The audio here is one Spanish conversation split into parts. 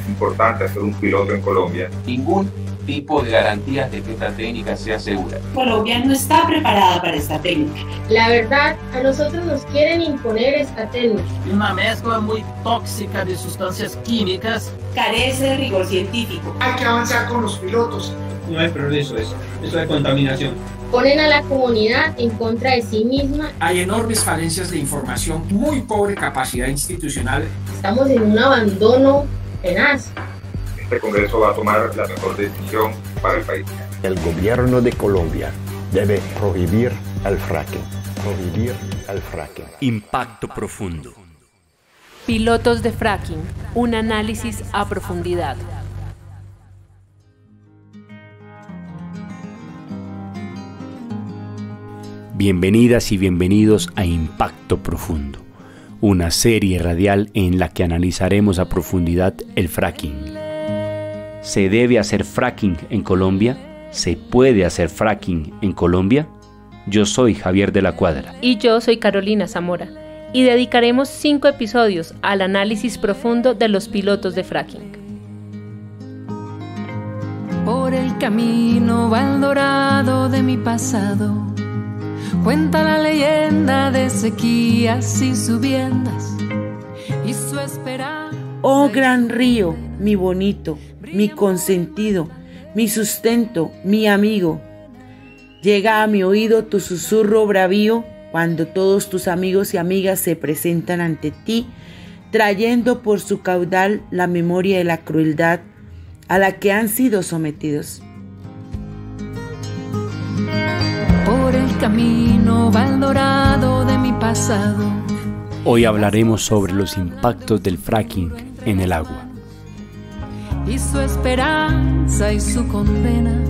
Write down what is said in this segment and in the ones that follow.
importante hacer un piloto en Colombia. Ningún tipo de garantías de que esta técnica sea segura. Colombia no está preparada para esta técnica. La verdad, a nosotros nos quieren imponer esta técnica. Una mezcla muy tóxica de sustancias químicas. Carece de rigor científico. Hay que avanzar con los pilotos. No hay progreso eso es contaminación. Ponen a la comunidad en contra de sí misma. Hay enormes falencias de información, muy pobre capacidad institucional. Estamos en un abandono tenaz. Este Congreso va a tomar la mejor decisión para el país. El gobierno de Colombia debe prohibir el fracking. Prohibir el fracking. Impacto profundo. Pilotos de fracking, un análisis a profundidad. Bienvenidas y bienvenidos a Impacto Profundo, una serie radial en la que analizaremos a profundidad el fracking. ¿Se debe hacer fracking en Colombia? ¿Se puede hacer fracking en Colombia? Yo soy Javier de la Cuadra. Y yo soy Carolina Zamora. Y dedicaremos 5 episodios al análisis profundo de los pilotos de fracking. Por el camino va el dorado de mi pasado. Cuenta la leyenda de sequías y subiendas y su esperanza. Oh gran río, mi bonito, mi consentido, mi sustento, mi amigo. Llega a mi oído tu susurro bravío cuando todos tus amigos y amigas se presentan ante ti, trayendo por su caudal la memoria de la crueldad a la que han sido sometidos. Por el camino va el dorado de mi pasado. Hoy hablaremos sobre los impactos del fracking en el agua. Y su esperanza y su condena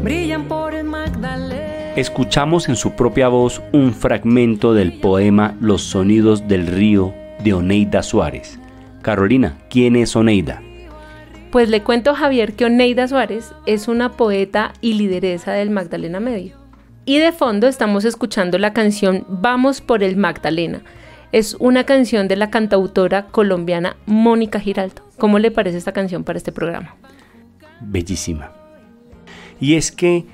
brillan por el Magdalena. Escuchamos en su propia voz un fragmento del poema Los sonidos del río de Oneida Suárez. Carolina, ¿quién es Oneida? Pues le cuento, Javier, que Oneida Suárez es una poeta y lideresa del Magdalena Medio. Y de fondo estamos escuchando la canción Vamos por el Magdalena. Es una canción de la cantautora colombiana Mónica Giraldo. ¿Cómo le parece esta canción para este programa? Bellísima. Y es que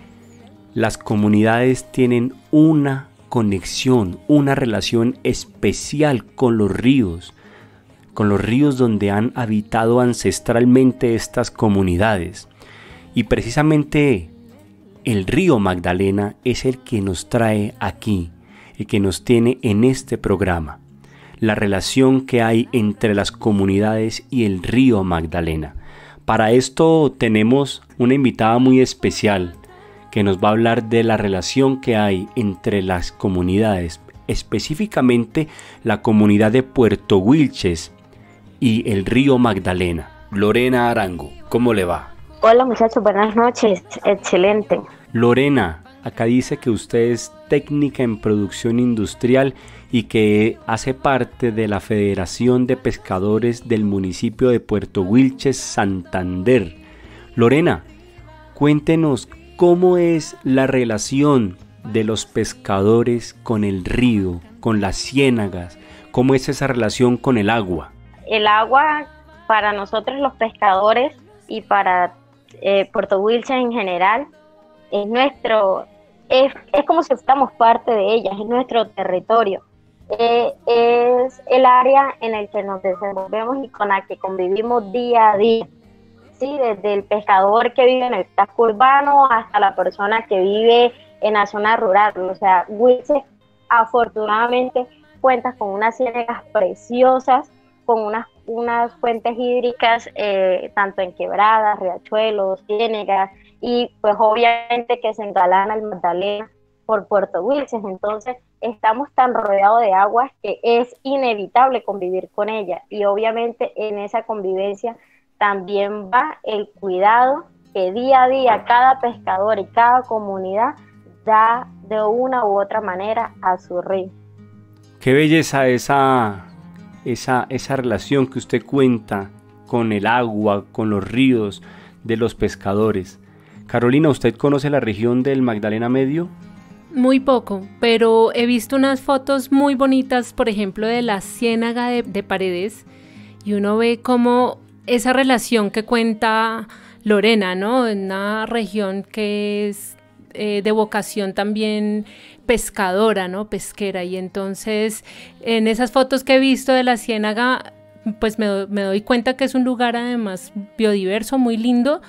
las comunidades tienen una conexión, una relación especial con los ríos donde han habitado ancestralmente estas comunidades. Y precisamente el río Magdalena es el que nos trae aquí, el que nos tiene en este programa. La relación que hay entre las comunidades y el río Magdalena. Para esto tenemos una invitada muy especial que nos va a hablar de la relación que hay entre las comunidades, específicamente la comunidad de Puerto Wilches y el río Magdalena. Lorena Arango, ¿cómo le va? Hola muchachos, buenas noches, excelente. Lorena, acá dice que usted es técnica en producción industrial y que hace parte de la Federación de Pescadores del municipio de Puerto Wilches, Santander. Lorena, cuéntenos cómo es la relación de los pescadores con el río, con las ciénagas, cómo es esa relación con el agua. El agua para nosotros los pescadores y para Puerto Wilches en general es nuestro, es como si fuéramos parte de ella, es nuestro territorio. Es el área en el que nos desenvolvemos y con la que convivimos día a día, ¿sí? Desde el pescador que vive en el casco urbano hasta la persona que vive en la zona rural. O sea, Wilches afortunadamente cuenta con unas ciénagas preciosas, con unas fuentes hídricas, tanto en quebradas, riachuelos, ciénagas, y pues obviamente que se engalana el Magdalena por Puerto Wilches. Entonces estamos tan rodeados de aguas que es inevitable convivir con ella, y obviamente en esa convivencia también va el cuidado que día a día cada pescador y cada comunidad da de una u otra manera a su río. Qué belleza esa relación que usted cuenta con el agua, con los ríos de los pescadores. Carolina, ¿usted conoce la región del Magdalena Medio? Muy poco, pero he visto unas fotos muy bonitas, por ejemplo, de la ciénaga de Paredes, y uno ve cómo esa relación que cuenta Lorena, ¿no? En una región que es de vocación también pescadora, ¿no? Pesquera. Y entonces en esas fotos que he visto de la Ciénaga, pues me doy cuenta que es un lugar además biodiverso, muy lindo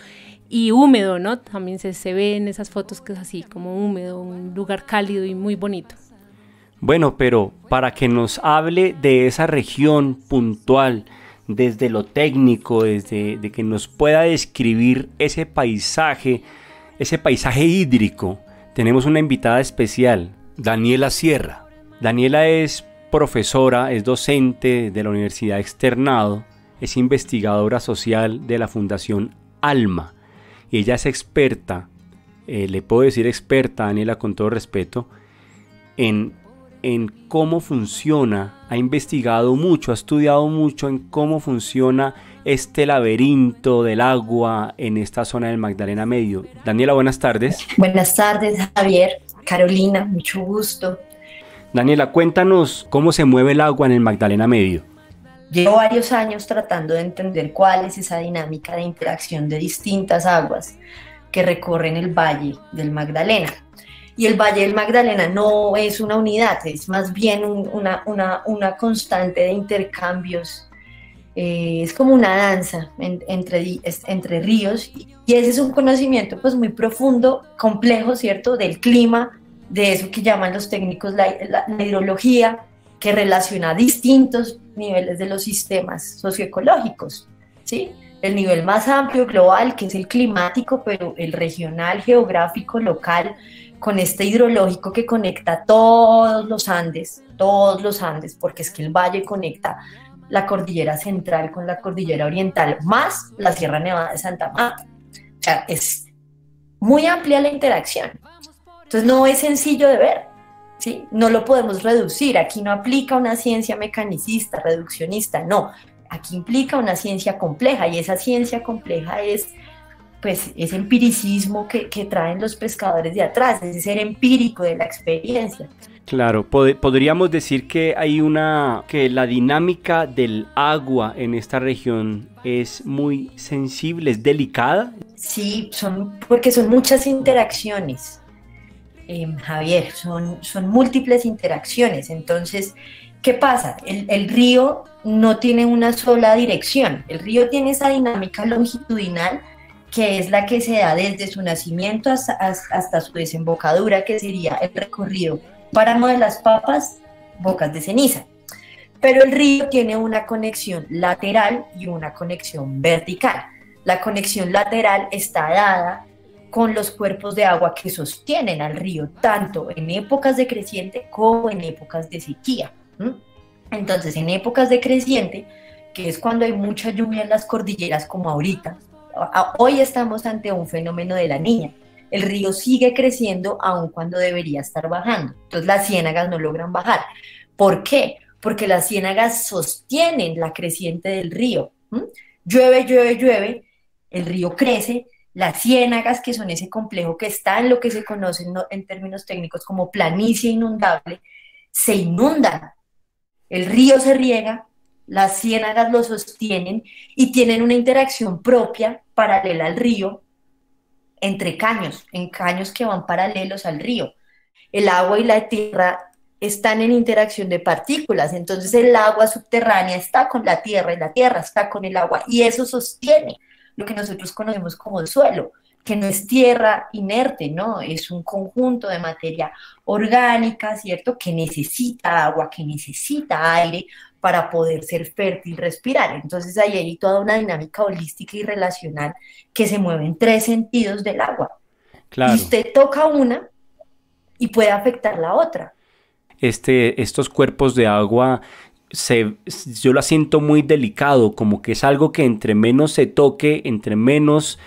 y húmedo, ¿no? También se ve en esas fotos que es así como húmedo, un lugar cálido y muy bonito. Bueno, pero para que nos hable de esa región puntual, desde lo técnico, desde de que nos pueda describir ese paisaje hídrico, tenemos una invitada especial, Daniela Sierra. Daniela es profesora, es docente de la Universidad Externado, es investigadora social de la Fundación ALMA y ella es experta, le puedo decir experta, Daniela, con todo respeto, en cómo funciona, ha investigado mucho, ha estudiado mucho en cómo funciona este laberinto del agua en esta zona del Magdalena Medio. Daniela, buenas tardes. Buenas tardes, Javier, Carolina, mucho gusto. Daniela, cuéntanos cómo se mueve el agua en el Magdalena Medio. Llevo varios años tratando de entender cuál es esa dinámica de interacción de distintas aguas que recorren el Valle del Magdalena. Y el Valle del Magdalena no es una unidad, es más bien una constante de intercambios. Es como una danza entre ríos, y ese es un conocimiento pues muy profundo, complejo, ¿cierto?, del clima, de eso que llaman los técnicos la hidrología, que relaciona distintos niveles de los sistemas socioecológicos, ¿sí? El nivel más amplio, global, que es el climático, pero el regional, geográfico, local, con este hidrológico que conecta todos los Andes, porque es que el valle conecta la cordillera central con la cordillera oriental, más la Sierra Nevada de Santa Marta. O sea, es muy amplia la interacción. Entonces no es sencillo de ver, ¿sí? No lo podemos reducir. Aquí no aplica una ciencia mecanicista, reduccionista, no. Aquí implica una ciencia compleja, y esa ciencia compleja es pues ese empiricismo que traen los pescadores de atrás, ese ser empírico de la experiencia. Claro, podríamos decir que que la dinámica del agua en esta región es muy sensible, es delicada. Sí, porque son muchas interacciones, Javier, son múltiples interacciones. Entonces, ¿qué pasa? El río no tiene una sola dirección, el río tiene esa dinámica longitudinal que es la que se da desde su nacimiento hasta su desembocadura, que sería el recorrido Páramo de las Papas, Bocas de Ceniza. Pero el río tiene una conexión lateral y una conexión vertical. La conexión lateral está dada con los cuerpos de agua que sostienen al río, tanto en épocas de creciente como en épocas de sequía. Entonces, en épocas de creciente, que es cuando hay mucha lluvia en las cordilleras, como ahorita, hoy estamos ante un fenómeno de la Niña. El río sigue creciendo aun cuando debería estar bajando. Entonces las ciénagas no logran bajar. ¿Por qué? Porque las ciénagas sostienen la creciente del río. Llueve, llueve, llueve, el río crece, las ciénagas, que son ese complejo que está en lo que se conoce en términos técnicos como planicie inundable, se inundan. El río se riega, las ciénagas lo sostienen y tienen una interacción propia, paralela al río, entre caños, en caños que van paralelos al río. El agua y la tierra están en interacción de partículas, entonces el agua subterránea está con la tierra y la tierra está con el agua, y eso sostiene lo que nosotros conocemos como el suelo, que no es tierra inerte, ¿no? Es un conjunto de materia orgánica, ¿cierto?, que necesita agua, que necesita aire para poder ser fértil, respirar. Entonces ahí hay toda una dinámica holística y relacional que se mueve en tres sentidos del agua. Claro. Y usted toca una y puede afectar la otra. Estos cuerpos de agua, yo la siento muy delicado, como que es algo que entre menos se toque, entre menos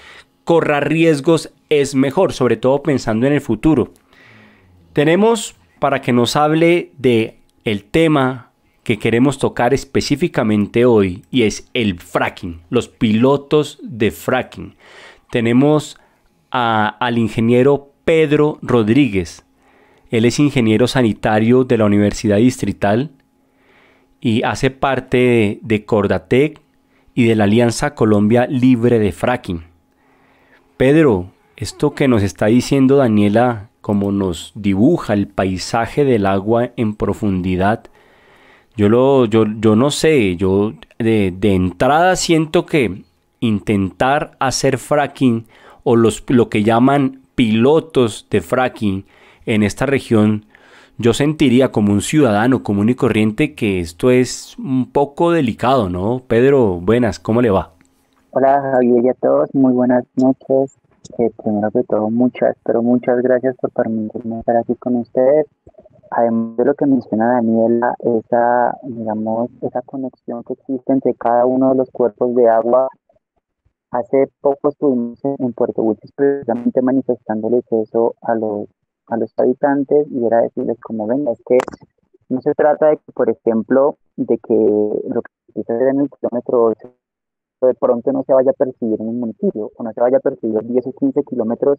corra riesgos, es mejor, sobre todo pensando en el futuro. Tenemos para que nos hable de el tema que queremos tocar específicamente hoy, y es el fracking, los pilotos de fracking. Tenemos al ingeniero Pedro Rodríguez. Él es ingeniero sanitario de la Universidad Distrital y hace parte de Cordatec y de la Alianza Colombia Libre de Fracking. Pedro, esto que nos está diciendo Daniela, como nos dibuja el paisaje del agua en profundidad, yo no sé, yo de entrada siento que intentar hacer fracking o lo que llaman pilotos de fracking en esta región, yo sentiría como un ciudadano común y corriente que esto es un poco delicado, ¿no? Pedro, buenas, ¿cómo le va? Hola Javier y a todos, muy buenas noches. Primero que todo, muchas gracias por permitirme estar aquí con ustedes. Además de lo que menciona Daniela, esa conexión que existe entre cada uno de los cuerpos de agua. Hace poco estuvimos en Puerto Wilches precisamente manifestándoles eso a los habitantes, y era decirles como venga, es que no se trata de que, por ejemplo, de que lo que se hace en el kilómetro 8 de pronto no se vaya a percibir en un municipio, o no se vaya a percibir 10 o 15 kilómetros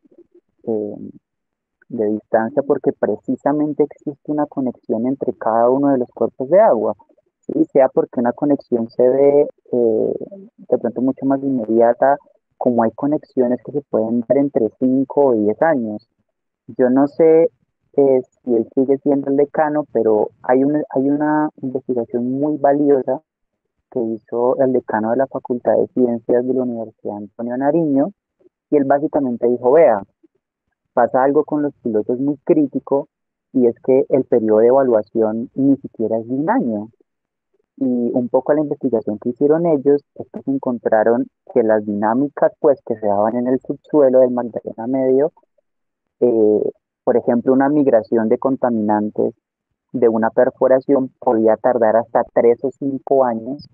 de distancia, porque precisamente existe una conexión entre cada uno de los cuerpos de agua, ¿sí? Sea porque una conexión se ve de pronto mucho más inmediata, como hay conexiones que se pueden dar entre 5 o 10 años. Yo no sé si él sigue siendo el decano, pero hay una investigación muy valiosa que hizo el decano de la Facultad de Ciencias de la Universidad Antonio Nariño, y él básicamente dijo, vea, pasa algo con los pilotos muy crítico, y es que el periodo de evaluación ni siquiera es de un año. Y un poco la investigación que hicieron ellos es que se encontraron que las dinámicas pues que se daban en el subsuelo del Magdalena Medio, por ejemplo, una migración de contaminantes de una perforación podía tardar hasta 3 o 5 años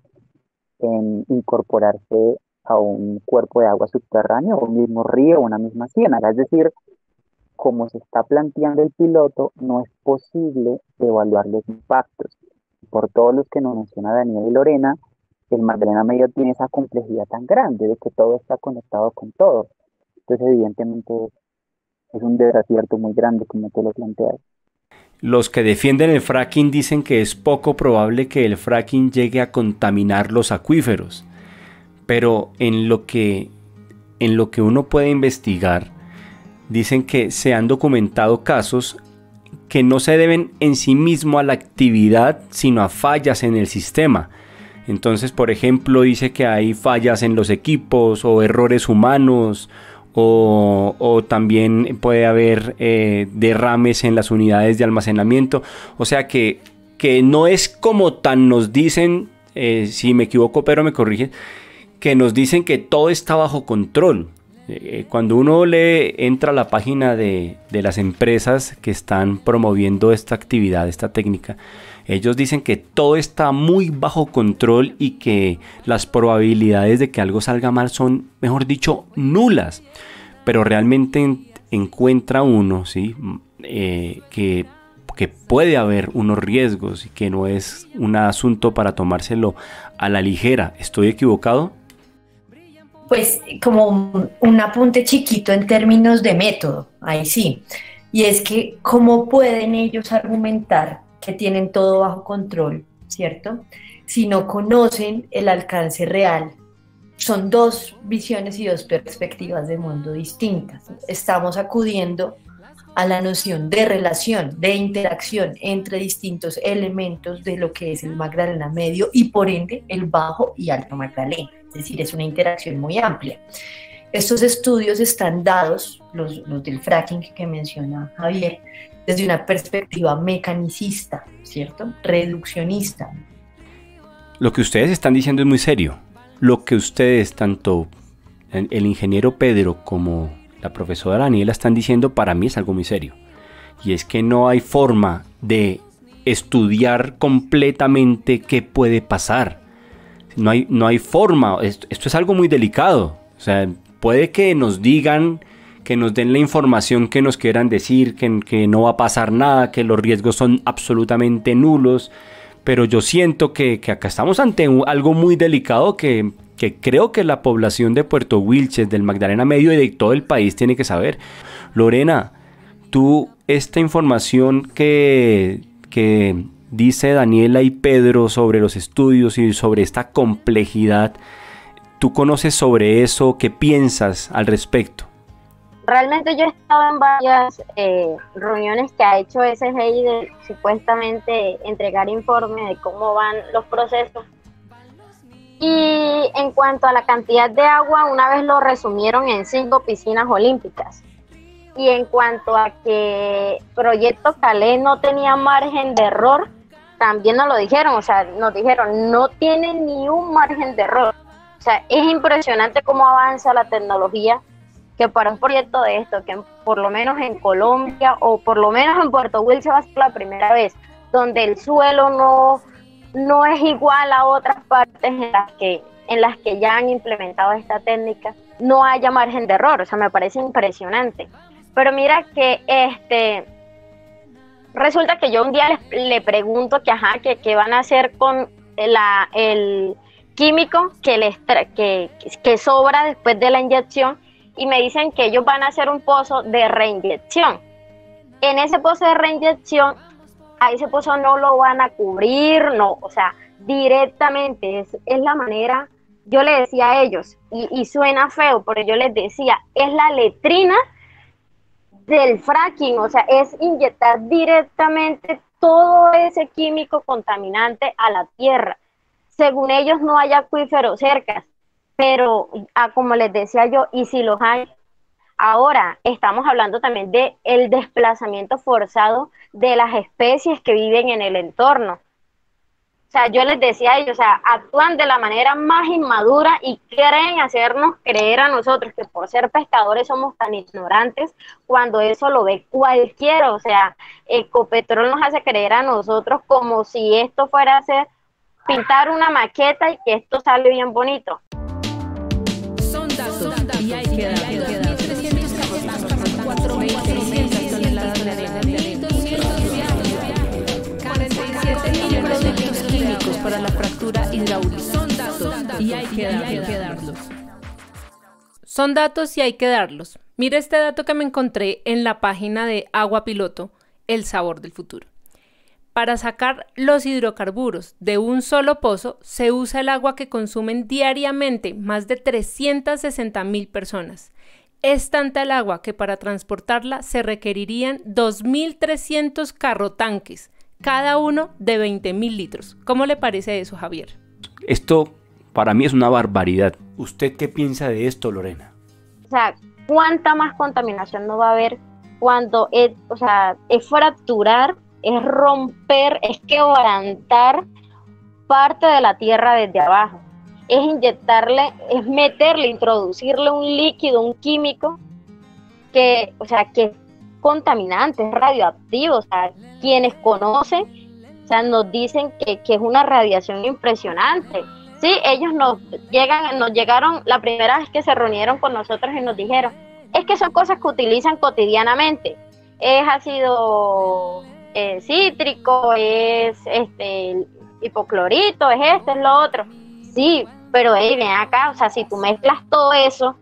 en incorporarse a un cuerpo de agua subterráneo, o un mismo río, o una misma ciénaga. Es decir, como se está planteando el piloto, no es posible evaluar los impactos. Por todos los que nos menciona Daniel y Lorena, el Magdalena Medio tiene esa complejidad tan grande de que todo está conectado con todo. Entonces, evidentemente, es un desacierto muy grande, como tú lo planteas. Los que defienden el fracking dicen que es poco probable que el fracking llegue a contaminar los acuíferos, pero en lo que uno puede investigar, dicen que se han documentado casos que no se deben en sí mismo a la actividad, sino a fallas en el sistema. Entonces, por ejemplo, dice que hay fallas en los equipos o errores humanos, o también puede haber derrames en las unidades de almacenamiento. O sea que no es como tan nos dicen, si me equivoco pero me corrigen, que nos dicen que todo está bajo control. Cuando uno entra a la página de las empresas que están promoviendo esta actividad, esta técnica, ellos dicen que todo está muy bajo control y que las probabilidades de que algo salga mal son, mejor dicho, nulas. Pero realmente encuentra uno, ¿sí? Que puede haber unos riesgos y que no es un asunto para tomárselo a la ligera. ¿Estoy equivocado? Pues como un apunte chiquito en términos de método, ahí sí. Y es que cómo pueden ellos argumentar que tienen todo bajo control, ¿cierto? Si no conocen el alcance real. Son dos visiones y dos perspectivas de mundo distintas. Estamos acudiendo a la noción de relación, de interacción entre distintos elementos de lo que es el Magdalena Medio y por ende el Bajo y Alto Magdalena. Es decir, es una interacción muy amplia. Estos estudios están dados, los del fracking que menciona Javier, desde una perspectiva mecanicista, ¿cierto? Reduccionista. Lo que ustedes están diciendo es muy serio. Lo que ustedes, tanto el ingeniero Pedro como la profesora Daniela, están diciendo para mí es algo muy serio. Y es que no hay forma de estudiar completamente qué puede pasar. No hay forma. Esto es algo muy delicado. O sea, puede que nos digan, que nos den la información que nos quieran decir, que no va a pasar nada, que los riesgos son absolutamente nulos. Pero yo siento que acá estamos ante algo muy delicado que creo que la población de Puerto Wilches, del Magdalena Medio y de todo el país tiene que saber. Lorena, tú, esta información que dice Daniela y Pedro sobre los estudios y sobre esta complejidad, ¿Tú conoces sobre eso? ¿Qué piensas al respecto? Realmente yo he estado en varias reuniones que ha hecho SGI de supuestamente entregar informes de cómo van los procesos. Y en cuanto a la cantidad de agua, una vez lo resumieron en 5 piscinas olímpicas. Y en cuanto a que Proyecto Calais no tenía margen de error, también nos lo dijeron, o sea, nos dijeron, no tiene ni un margen de error. O sea, es impresionante cómo avanza la tecnología, que para un proyecto de esto, que por lo menos en Colombia o por lo menos en Puerto Wilches va a ser la primera vez, donde el suelo no es igual a otras partes en las que ya han implementado esta técnica, no haya margen de error. O sea, me parece impresionante. Pero mira que resulta que yo un día le pregunto que van a hacer con el químico que sobra después de la inyección, y me dicen que ellos van a hacer un pozo de reinyección. En ese pozo de reinyección, a ese pozo no lo van a cubrir, no, o sea, directamente es la manera. Yo le decía a ellos, y suena feo, pero yo les decía, es la letrina del fracking, o sea, es inyectar directamente todo ese químico contaminante a la tierra. Según ellos no hay acuíferos cerca, pero como les decía yo, y si los hay, ahora estamos hablando también de el desplazamiento forzado de las especies que viven en el entorno. O sea, yo les decía a ellos, o sea, actúan de la manera más inmadura y quieren hacernos creer a nosotros que por ser pescadores somos tan ignorantes, cuando eso lo ve cualquiera. O sea, Ecopetrol nos hace creer a nosotros como si esto fuera a ser pintar una maqueta y que esto sale bien bonito. Son datos y hay que dar. 4.600 toneladas de arena, 47 millones de litros químicos para la fractura hidráulica. Son datos y hay que darlos. Son datos y hay que darlos. Mira este dato que me encontré en la página de Agua Piloto, El Sabor del Futuro. Para sacar los hidrocarburos de un solo pozo, se usa el agua que consumen diariamente más de 360.000 personas. Es tanta el agua que para transportarla se requerirían 2.300 carrotanques, cada uno de 20.000 litros. ¿Cómo le parece eso, Javier? Esto para mí es una barbaridad. ¿Usted qué piensa de esto, Lorena? O sea, ¿cuánta más contaminación no va a haber cuando es fracturar, es romper, es quebrantar parte de la tierra desde abajo? Es inyectarle, es meterle, introducirle un líquido, un químico que es contaminante, es radioactivo. O sea, quienes conocen, o sea, nos dicen que es una radiación impresionante. Sí, ellos nos llegaron la primera vez que se reunieron con nosotros y nos dijeron, es que son cosas que utilizan cotidianamente. Es ácido cítrico, es hipoclorito, es lo otro. Sí, pero ven acá, o sea, si tú mezclas todo eso,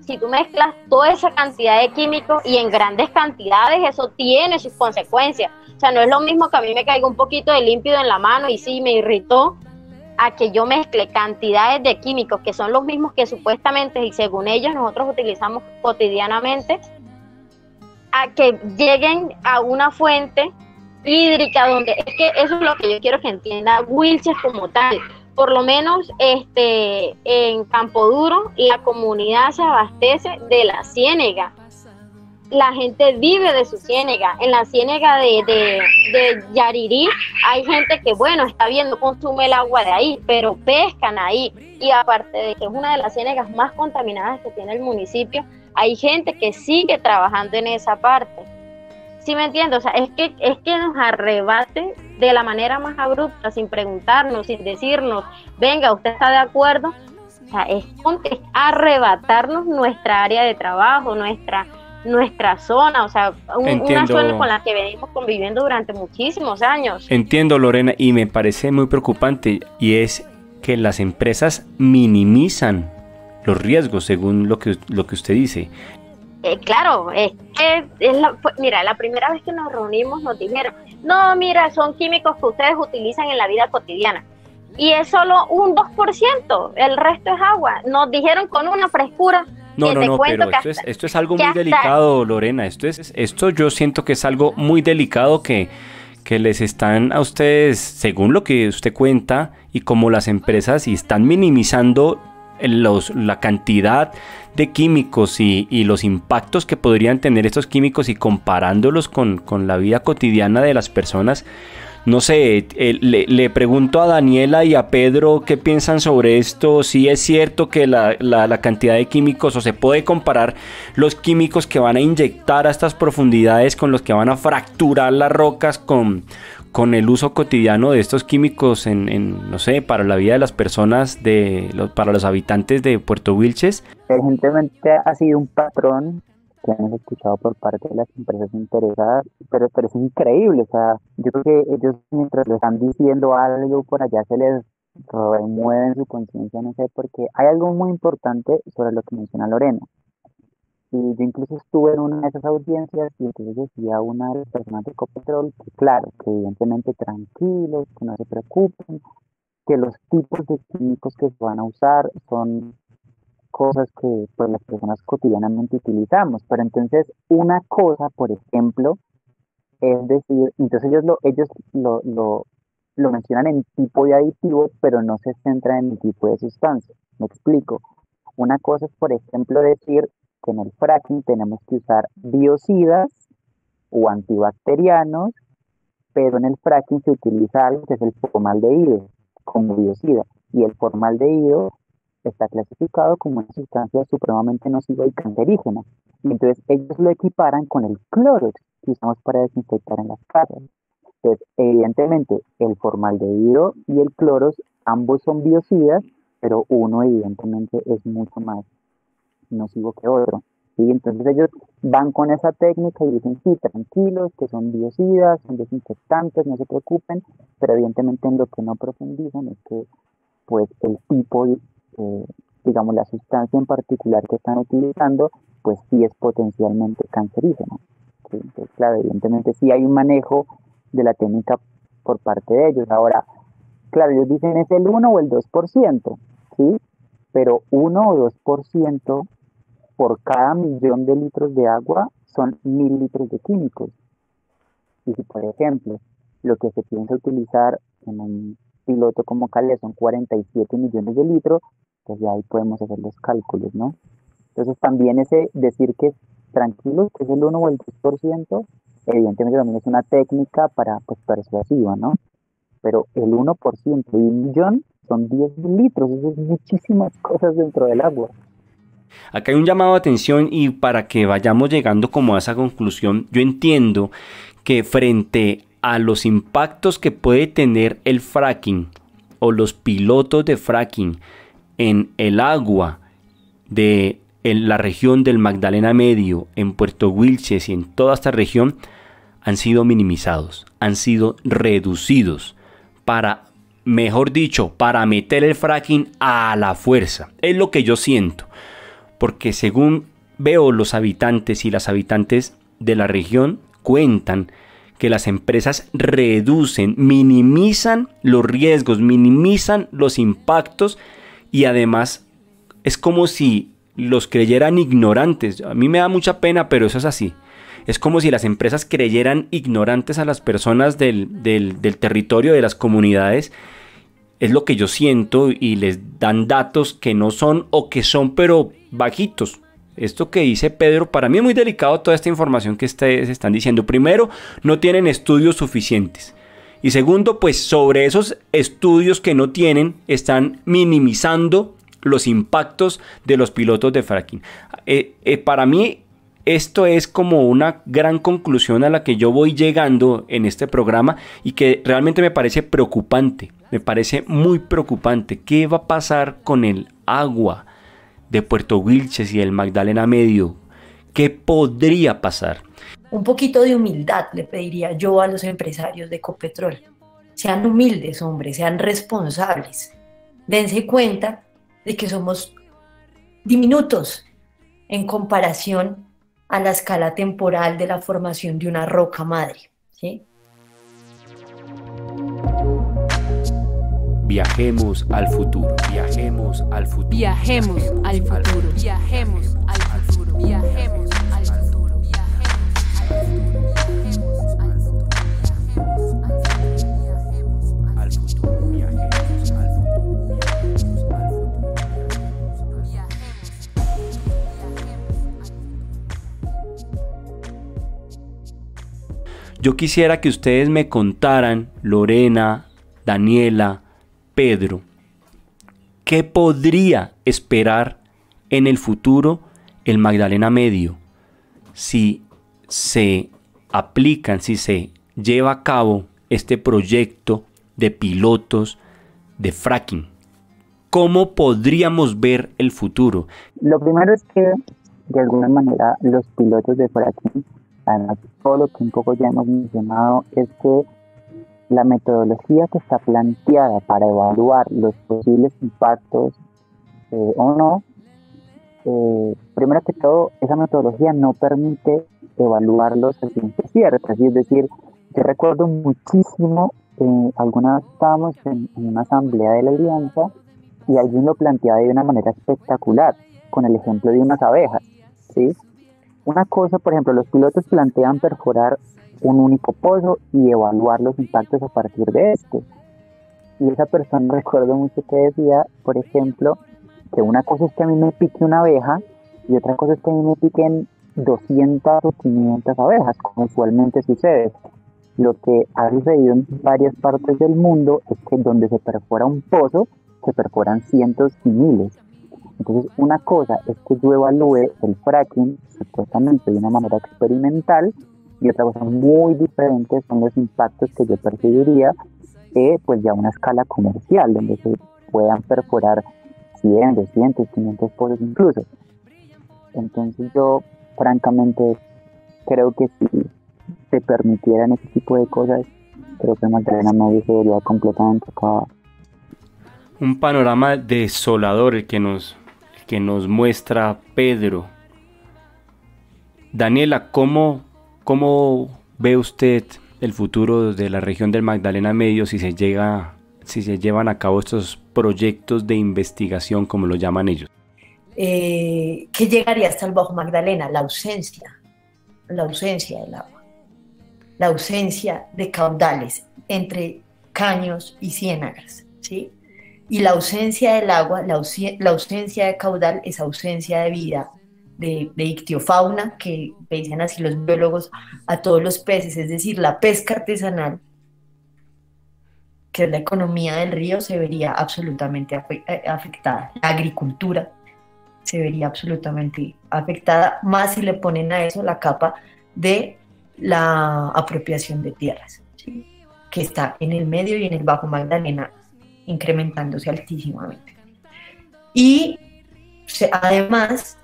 si tú mezclas toda esa cantidad de químicos y en grandes cantidades, eso tiene sus consecuencias. O sea, no es lo mismo que a mí me caiga un poquito de límpido en la mano y sí me irritó, a que yo mezcle cantidades de químicos que son los mismos que supuestamente y según ellos nosotros utilizamos cotidianamente, a que lleguen a una fuente hídrica donde, es que eso es lo que yo quiero que entienda Wilches como tal. Por lo menos en Campo Duro la comunidad se abastece de la ciénega. La gente vive de su ciénega. En la ciénega de Yarirí hay gente que, bueno, está bien, no consume el agua de ahí, pero pescan ahí. Y aparte de que es una de las ciénegas más contaminadas que tiene el municipio, hay gente que sigue trabajando en esa parte. ¿Sí me entiendes? O sea, es que nos arrebate de la manera más abrupta, sin preguntarnos, sin decirnos, venga, ¿usted está de acuerdo? O sea, es arrebatarnos nuestra área de trabajo, nuestra zona, o sea, una zona con la que venimos conviviendo durante muchísimos años. Entiendo, Lorena, y me parece muy preocupante, y es que las empresas minimizan los riesgos, según lo que usted dice. Claro, mira, la primera vez que nos reunimos nos dijeron, no, mira, son químicos que ustedes utilizan en la vida cotidiana. y es solo un 2%, el resto es agua. Nos dijeron con una frescura. No, pero esto es algo muy delicado, Lorena. Esto yo siento que es algo muy delicado que les están a ustedes, según lo que usted cuenta, y como las empresas, y están minimizando la cantidad de químicos y los impactos que podrían tener estos químicos y comparándolos con la vida cotidiana de las personas. No sé, le pregunto a Daniela y a Pedro qué piensan sobre esto, si es cierto que la cantidad de químicos, o se puede comparar los químicos que van a inyectar a estas profundidades con los que van a fracturar las rocas con el uso cotidiano de estos químicos no sé, para la vida de las personas, para los habitantes de Puerto Wilches. Evidentemente ha sido un patrón que hemos escuchado por parte de las empresas interesadas, pero es increíble, o sea, yo creo que ellos mientras le están diciendo algo por allá se les remueve en su conciencia, no sé, porque hay algo muy importante sobre lo que menciona Lorena. Y yo incluso estuve en una de esas audiencias y entonces decía una de las personas de Ecopetrol que claro, que evidentemente tranquilos, que no se preocupen, que los tipos de químicos que se van a usar son cosas que pues las personas cotidianamente utilizamos, pero entonces una cosa, por ejemplo, es decir, entonces ellos lo mencionan en tipo de aditivo, pero no se centran en el tipo de sustancia. Me explico. Una cosa es, por ejemplo, decir que en el fracking tenemos que usar biocidas o antibacterianos, pero en el fracking se utiliza algo que es el formaldehído como biocida, y el formaldehído está clasificado como una sustancia supremamente nociva y cancerígena. Y entonces ellos lo equiparan con el clorox que usamos para desinfectar en las casas. Entonces, evidentemente, el formaldehído y el clorox, ambos son biocidas, pero uno evidentemente es mucho más nocivo que otro. ¿Sí? Entonces ellos van con esa técnica y dicen, sí, tranquilos, que son biocidas, son desinfectantes, no se preocupen, pero evidentemente en lo que no profundizan es que pues el tipo de digamos, la sustancia en particular que están utilizando, pues sí es potencialmente cancerígena. ¿Sí? Entonces, claro, evidentemente sí hay un manejo de la técnica por parte de ellos. Ahora, claro, ellos dicen es el 1 o el 2%, ¿sí? Pero 1 o 2% por cada 1.000.000 de litros de agua son 1.000 litros de químicos. Y si, por ejemplo, lo que se piensa utilizar en un piloto como Calais son 47 millones de litros, pues ya ahí podemos hacer los cálculos, ¿no? Entonces también ese decir que tranquilos, que es el 1 o el 2%, evidentemente también es una técnica para, pues, persuasiva, ¿no? Pero el 1% de 1.000.000 son 10.000 litros, eso es muchísimas cosas dentro del agua. Acá hay un llamado de atención y para que vayamos llegando como a esa conclusión, yo entiendo que frente a los impactos que puede tener el fracking o los pilotos de fracking en el agua de la región del Magdalena Medio, en Puerto Wilches y en toda esta región, han sido minimizados, han sido reducidos para, mejor dicho, para meter el fracking a la fuerza. Es lo que yo siento, porque según veo los habitantes y las habitantes de la región cuentan que las empresas reducen, minimizan los riesgos, minimizan los impactos y además es como si los creyeran ignorantes. A mí me da mucha pena, pero eso es así. Es como si las empresas creyeran ignorantes a las personas del territorio, de las comunidades. Es lo que yo siento y les dan datos que no son o que son pero bajitos. Esto que dice Pedro, para mí es muy delicado toda esta información que ustedes están diciendo. Primero, no tienen estudios suficientes. Y segundo, pues sobre esos estudios que no tienen, están minimizando los impactos de los pilotos de fracking. Para mí, esto es como una gran conclusión a la que yo voy llegando en este programa y que realmente me parece preocupante. Me parece muy preocupante. ¿Qué va a pasar con el agua de Puerto Wilches y del Magdalena Medio? ¿Qué podría pasar? Un poquito de humildad le pediría yo a los empresarios de Ecopetrol. Sean humildes, hombre, sean responsables. Dense cuenta de que somos diminutos en comparación a la escala temporal de la formación de una roca madre, ¿sí? Viajemos al futuro. Viajemos al futuro. Viajemos al futuro. Viajemos al futuro. Viajemos al futuro. Al futuro. Viajemos al futuro. Yo quisiera que ustedes me contaran, Lorena, Daniela, Pedro, ¿qué podría esperar en el futuro el Magdalena Medio si se aplican, si se lleva a cabo este proyecto de pilotos de fracking? ¿Cómo podríamos ver el futuro? Lo primero es que, de alguna manera, los pilotos de fracking, además todo lo que un poco ya hemos mencionado, es que la metodología que está planteada para evaluar los posibles impactos o no, primero que todo, esa metodología no permite evaluarlos a ciencia cierta. Es decir, yo recuerdo muchísimo, alguna vez estábamos en una asamblea de la Alianza y alguien lo planteaba de una manera espectacular, con el ejemplo de unas abejas, ¿sí? Una cosa, por ejemplo, los pilotos plantean perforar un único pozo y evaluar los impactos a partir de este. Y esa persona, recuerdo mucho que decía, por ejemplo, que una cosa es que a mí me pique una abeja y otra cosa es que a mí me piquen 200 o 500 abejas, como usualmente sucede. Lo que ha sucedido en varias partes del mundo es que donde se perfora un pozo, se perforan cientos y miles. Entonces, una cosa es que yo evalúe el fracking supuestamente de una manera experimental, y otra cosa muy diferente son los impactos que yo percibiría pues ya a una escala comercial, donde se puedan perforar 100, 200, 500 pozos incluso. Entonces yo, francamente, creo que si se permitieran ese tipo de cosas, creo que Magdalena Medio se vería completamente acabada. Un panorama desolador el que nos muestra Pedro. Daniela, ¿cómo ve usted el futuro de la región del Magdalena Medio si se llevan a cabo estos proyectos de investigación, como lo llaman ellos? ¿Qué llegaría hasta el Bajo Magdalena? La ausencia del agua, la ausencia de caudales entre caños y ciénagas, ¿sí? Y la ausencia del agua, la ausencia de caudal es ausencia de vida, de ictiofauna, que dicen así los biólogos, a todos los peces. Es decir, la pesca artesanal, que es la economía del río, se vería absolutamente afectada. La agricultura se vería absolutamente afectada, más si le ponen a eso la capa de la apropiación de tierras, ¿sí? Que está en el medio y en el Bajo Magdalena incrementándose altísimamente. Y además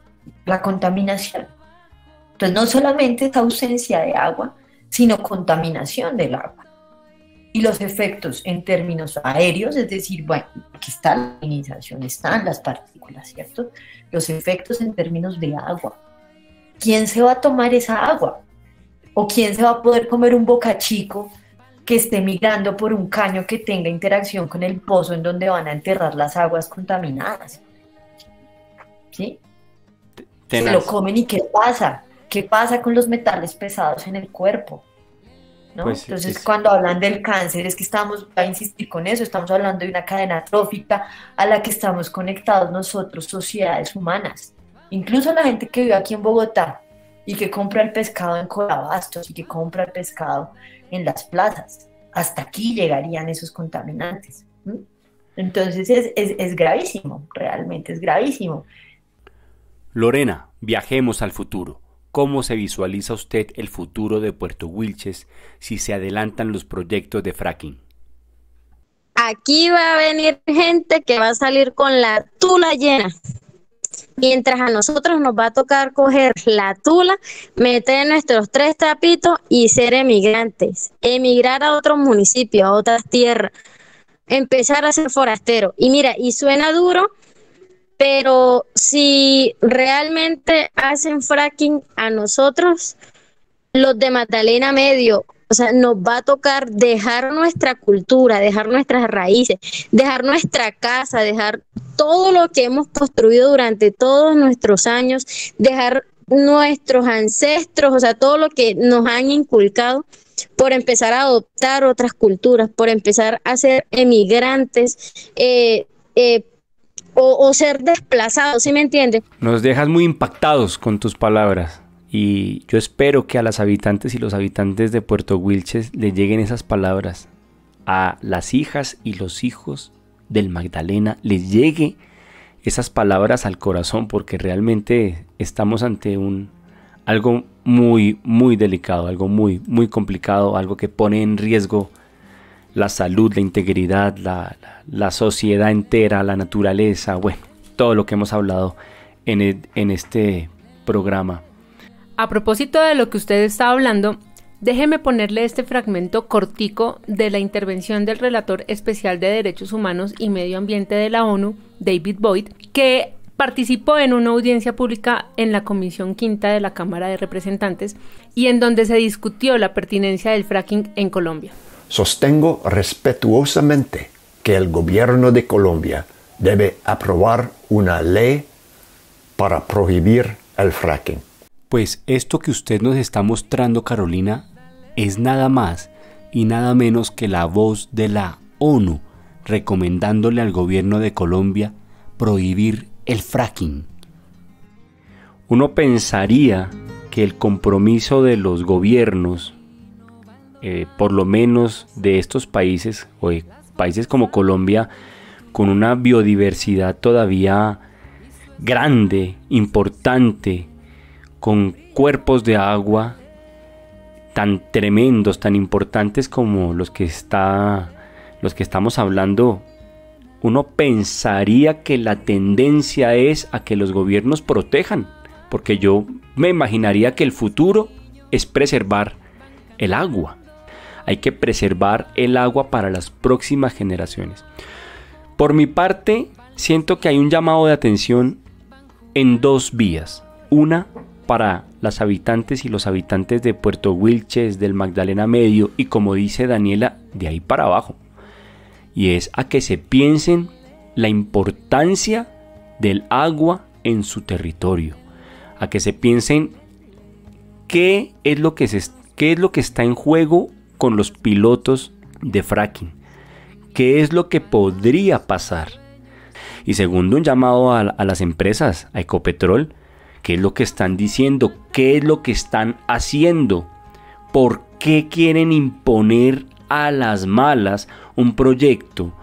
la contaminación. Entonces no solamente es ausencia de agua, sino contaminación del agua. Y los efectos en términos aéreos, es decir, bueno, aquí está la ionización, están las partículas, ¿cierto? Los efectos en términos de agua. ¿Quién se va a tomar esa agua? ¿O quién se va a poder comer un bocachico que esté migrando por un caño que tenga interacción con el pozo en donde van a enterrar las aguas contaminadas? ¿Sí? Se lo comen, y ¿qué pasa? ¿Qué pasa con los metales pesados en el cuerpo? ¿No? Pues, entonces, cuando hablan del cáncer, es que estamos a insistir con eso, estamos hablando de una cadena trófica a la que estamos conectados nosotros, sociedades humanas. Incluso la gente que vive aquí en Bogotá y que compra el pescado en Corabastos y que compra el pescado en las plazas, hasta aquí llegarían esos contaminantes. Entonces es gravísimo, realmente es gravísimo. Lorena, viajemos al futuro. ¿Cómo se visualiza usted el futuro de Puerto Wilches si se adelantan los proyectos de fracking? Aquí va a venir gente que va a salir con la tula llena. Mientras a nosotros nos va a tocar coger la tula, meter nuestros 3 trapitos y ser emigrantes. Emigrar a otros municipios, a otras tierras. Empezar a ser forastero. Y mira, y suena duro, pero si realmente hacen fracking a nosotros, los de Magdalena Medio, O sea, nos va a tocar dejar nuestra cultura, dejar nuestras raíces, dejar nuestra casa, dejar todo lo que hemos construido durante todos nuestros años, dejar nuestros ancestros, o sea, todo lo que nos han inculcado, por empezar a adoptar otras culturas, por empezar a ser emigrantes o ser desplazados, ¿sí me entiendes? Nos dejas muy impactados con tus palabras. Y yo espero que a las habitantes y los habitantes de Puerto Wilches les lleguen esas palabras. A las hijas y los hijos del Magdalena les llegue esas palabras al corazón, porque realmente estamos ante algo muy, muy delicado, algo muy, muy complicado, algo que pone en riesgo la salud, la integridad, la sociedad entera, la naturaleza, bueno, todo lo que hemos hablado en este programa. A propósito de lo que usted está hablando, déjeme ponerle este fragmento cortico de la intervención del relator especial de Derechos Humanos y Medio Ambiente de la ONU, David Boyd, que participó en una audiencia pública en la Comisión Quinta de la Cámara de Representantes y en donde se discutió la pertinencia del fracking en Colombia. Sostengo respetuosamente que el gobierno de Colombia debe aprobar una ley para prohibir el fracking. Pues esto que usted nos está mostrando, Carolina, es nada más y nada menos que la voz de la ONU recomendándole al gobierno de Colombia prohibir el fracking. Uno pensaría que el compromiso de los gobiernos, por lo menos de estos países, o de países como Colombia, con una biodiversidad todavía grande, importante, con cuerpos de agua tan tremendos, tan importantes como los que estamos hablando, uno pensaría que la tendencia es a que los gobiernos protejan, porque yo me imaginaría que el futuro es preservar el agua. Hay que preservar el agua para las próximas generaciones. Por mi parte, siento que hay un llamado de atención en dos vías. Una, para las habitantes y los habitantes de Puerto Wilches, del Magdalena Medio y, como dice Daniela, de ahí para abajo. Y es a que se piensen la importancia del agua en su territorio. A que se piensen qué es lo que está en juego con los pilotos de fracking. ¿Qué es lo que podría pasar? Y segundo, un llamado a las empresas, a Ecopetrol. ¿Qué es lo que están diciendo? ¿Qué es lo que están haciendo? ¿Por qué quieren imponer a las malas un proyecto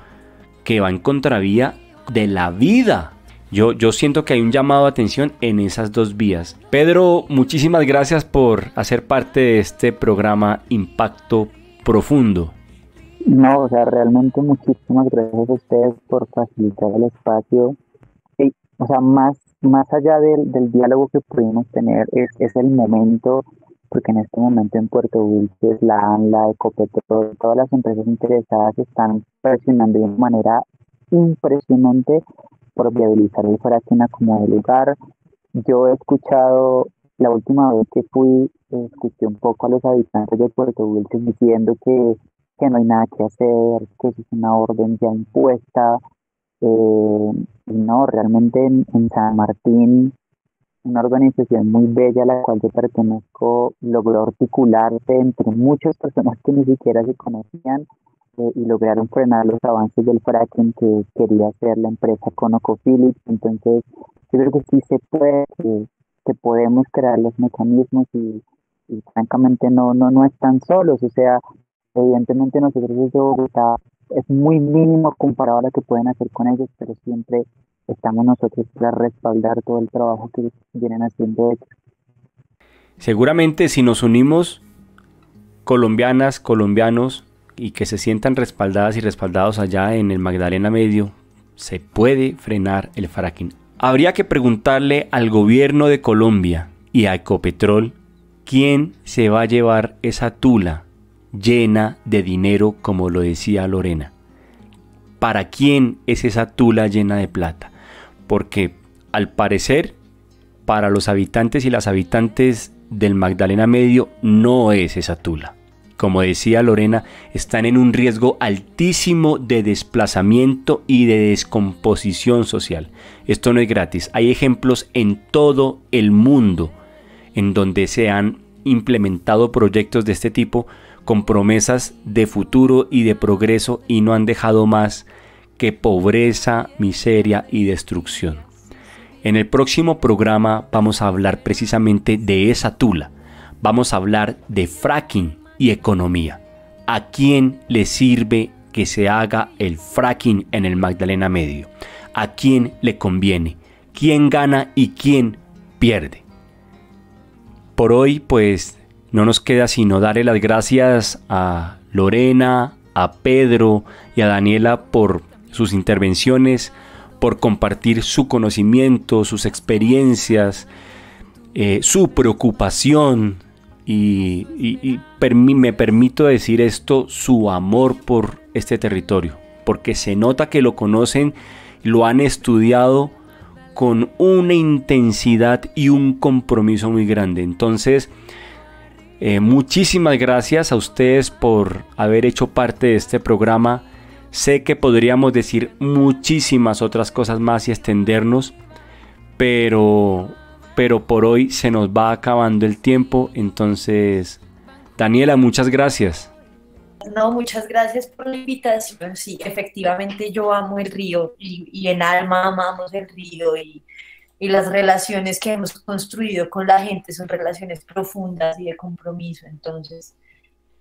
que va en contravía de la vida? Yo siento que hay un llamado de atención en esas dos vías. Pedro, muchísimas gracias por hacer parte de este programa Impacto Profundo. No, o sea, realmente muchísimas gracias a ustedes por facilitar el espacio. Y, o sea, más allá del diálogo que pudimos tener, es el momento, porque en este momento en Puerto Wilches, la ANLA, Ecopetrol, todas las empresas interesadas están presionando de una manera impresionante por viabilizar el fracking a como de lugar. Yo he escuchado, la última vez que fui, escuché un poco a los habitantes de Puerto Wilches diciendo que no hay nada que hacer, que eso es una orden ya impuesta. Y no, realmente en San Martín, una organización muy bella a la cual yo pertenezco, logró articularse entre muchas personas que ni siquiera se conocían y lograron frenar los avances del fracking que quería hacer la empresa ConocoPhillips. Entonces yo creo que sí se puede, que podemos crear los mecanismos y francamente no están solos. O sea, evidentemente nosotros desde Bogotá es muy mínimo comparado a lo que pueden hacer con ellos, pero siempre estamos nosotros para respaldar todo el trabajo que vienen haciendo ellos. Seguramente si nos unimos, colombianas, colombianos, y que se sientan respaldadas y respaldados allá en el Magdalena Medio, se puede frenar el fracking. Habría que preguntarle al gobierno de Colombia y a Ecopetrol quién se va a llevar esa tula llena de dinero, como lo decía Lorena. ¿Para quién es esa tula llena de plata? Porque al parecer para los habitantes y las habitantes del Magdalena Medio no es esa tula. como decía Lorena, están en un riesgo altísimo de desplazamiento y de descomposición social. Esto no es gratis. Hay ejemplos en todo el mundo en donde se han implementado proyectos de este tipo con promesas de futuro y de progreso y no han dejado más que pobreza, miseria y destrucción. En el próximo programa vamos a hablar precisamente de esa tula. Vamos a hablar de fracking y economía. ¿A quién le sirve que se haga el fracking en el Magdalena Medio? ¿A quién le conviene? ¿Quién gana y quién pierde? Por hoy, pues, no nos queda sino darle las gracias a Lorena, a Pedro y a Daniela por sus intervenciones, por compartir su conocimiento, sus experiencias, su preocupación y me permito decir esto, su amor por este territorio, porque se nota que lo conocen, lo han estudiado con una intensidad y un compromiso muy grande. Entonces, muchísimas gracias a ustedes por haber hecho parte de este programa. Sé que podríamos decir muchísimas otras cosas más y extendernos, pero por hoy se nos va acabando el tiempo. Entonces, Daniela, muchas gracias. No, muchas gracias por la invitación. Sí, efectivamente yo amo el río y en alma amamos el río y las relaciones que hemos construido con la gente son relaciones profundas y de compromiso. Entonces,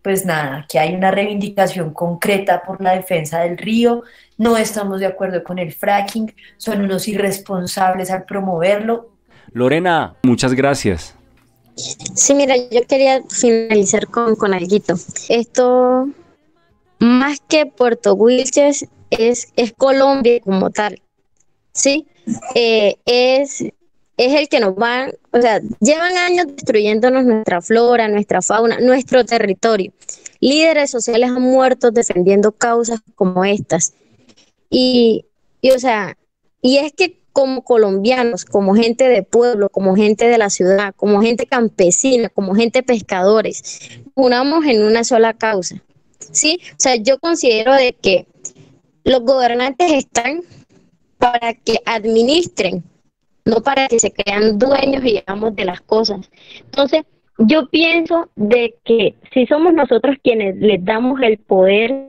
pues nada, que hay una reivindicación concreta por la defensa del río. No estamos de acuerdo con el fracking, son unos irresponsables al promoverlo. Lorena, muchas gracias. Sí, mira, yo quería finalizar con alguito. Esto, más que Puerto Wilches, es Colombia como tal, ¿sí? Es el que nos van, o sea, llevan años destruyéndonos nuestra flora, nuestra fauna, nuestro territorio. Líderes sociales han muerto defendiendo causas como estas. Y o sea, y es que como colombianos, como gente de pueblo, como gente de la ciudad, como gente campesina, como gente pescadores, unamos en una sola causa, ¿sí? O sea, yo considero de que los gobernantes están para que administren, no para que se crean dueños y digamos de las cosas. Entonces, yo pienso de que si somos nosotros quienes les damos el poder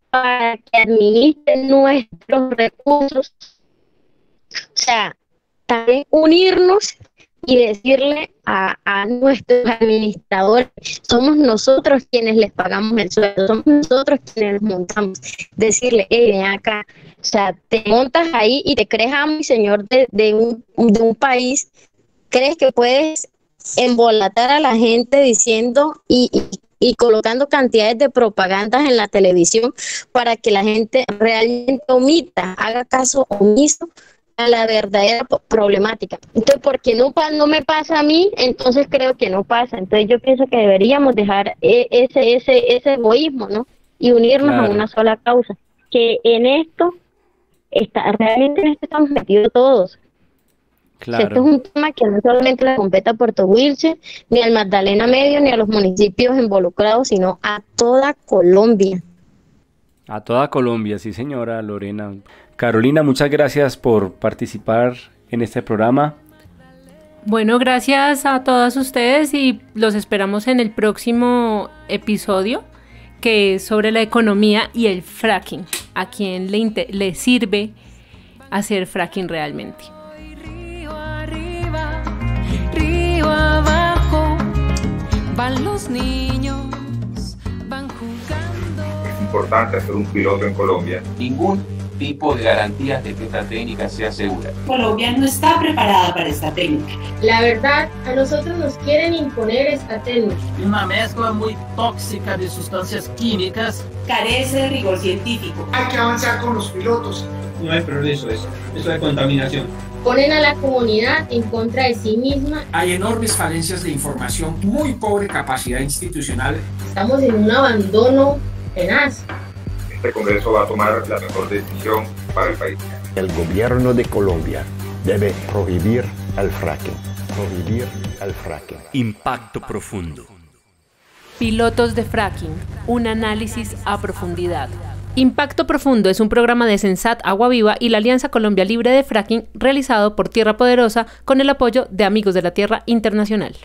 para que administren nuestros recursos, o sea, también unirnos y decirle a nuestros administradores, somos nosotros quienes les pagamos el sueldo, somos nosotros quienes les montamos, decirle, ven acá, o sea, te montas ahí y te crees amo y señor de un país, crees que puedes embolatar a la gente diciendo y colocando cantidades de propagandas en la televisión para que la gente realmente omita, haga caso omiso a la verdadera problemática. Entonces, porque no me pasa a mí, entonces creo que no pasa. Entonces yo pienso que deberíamos dejar ese egoísmo, ¿no? Y unirnos a una sola causa. Que en esto, realmente en esto estamos metidos todos. Claro. Esto es un tema que no solamente le compete a Puerto Wilches, ni al Magdalena Medio, ni a los municipios involucrados, sino a toda Colombia. A toda Colombia, sí señora Lorena. Carolina, muchas gracias por participar en este programa. Bueno, gracias a todas ustedes y los esperamos en el próximo episodio, que es sobre la economía y el fracking. ¿A quién le sirve hacer fracking realmente? Río arriba, río abajo, van los niños, van jugando. Es importante hacer un piloto en Colombia. Ningún tipo de garantías de que esta técnica sea segura. Colombia no está preparada para esta técnica. La verdad, a nosotros nos quieren imponer esta técnica. Una mezcla muy tóxica de sustancias químicas. Carece de rigor científico. Hay que avanzar con los pilotos. No hay progreso eso es contaminación. Ponen a la comunidad en contra de sí misma. Hay enormes falencias de información, muy pobre capacidad institucional. Estamos en un abandono tenaz. Este Congreso va a tomar la mejor decisión para el país. El gobierno de Colombia debe prohibir el fracking. Prohibir el fracking. Impacto profundo. Pilotos de fracking, un análisis a profundidad. Impacto Profundo es un programa de Sensat Agua Viva y la Alianza Colombia Libre de Fracking realizado por Tierra Poderosa con el apoyo de Amigos de la Tierra Internacional.